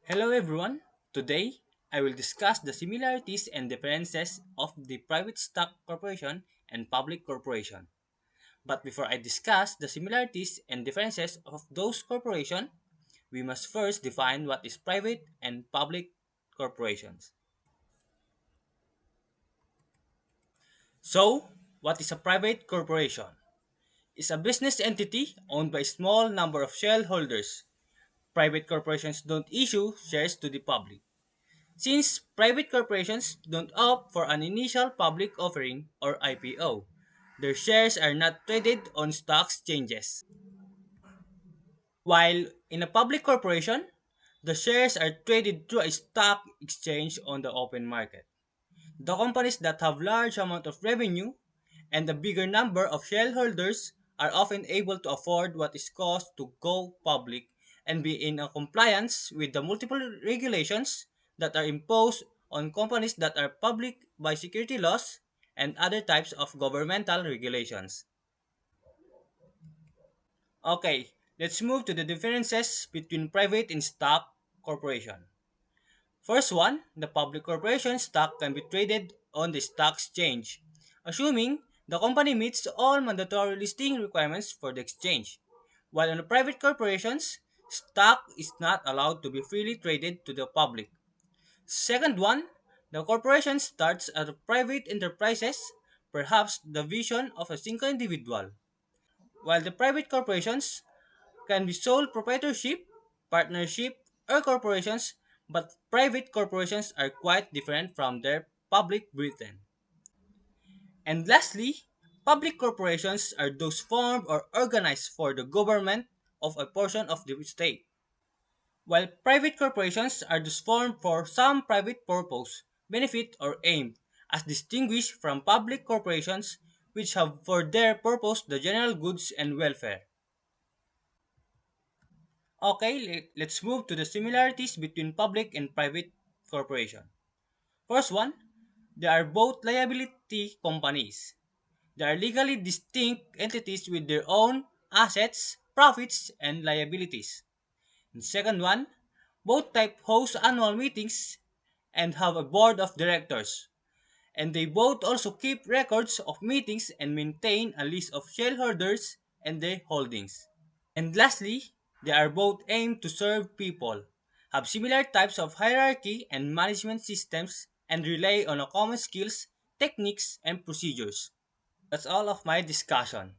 Hello everyone. Today, I will discuss the similarities and differences of the private stock corporation and public corporation. But before I discuss the similarities and differences of those corporations, we must first define what is private and public corporations. So, what is a private corporation? It's a business entity owned by a small number of shareholders. Private corporations don't issue shares to the public. Since private corporations don't opt for an initial public offering or IPO, their shares are not traded on stock exchanges. While in a public corporation, the shares are traded through a stock exchange on the open market. The companies that have large amount of revenue and a bigger number of shareholders are often able to afford what is cost to go public and be in a compliance with the multiple regulations that are imposed on companies that are public by security laws and other types of governmental regulations. Okay, let's move to the differences between private and stock corporation. First one, the public corporation stock can be traded on the stock exchange, assuming the company meets all mandatory listing requirements for the exchange. While in private corporations, stock is not allowed to be freely traded to the public. Second one, the corporation starts as a private enterprises, perhaps the vision of a single individual, while the private corporations can be sole proprietorship, partnership, or corporations, but private corporations are quite different from their public Britain. And lastly, public corporations are those formed or organized for the government of a portion of the state, while private corporations are those formed for some private purpose, benefit, or aim, as distinguished from public corporations which have for their purpose the general goods and welfare. Okay, let's move to the similarities between public and private corporation. First one, they are both liability companies. They are legally distinct entities with their own assets, profits, and liabilities. And second one, both type host annual meetings and have a board of directors. And they both also keep records of meetings and maintain a list of shareholders and their holdings. And lastly, they are both aimed to serve people, have similar types of hierarchy and management systems, and rely on a common skills, techniques, and procedures. That's all of my discussion.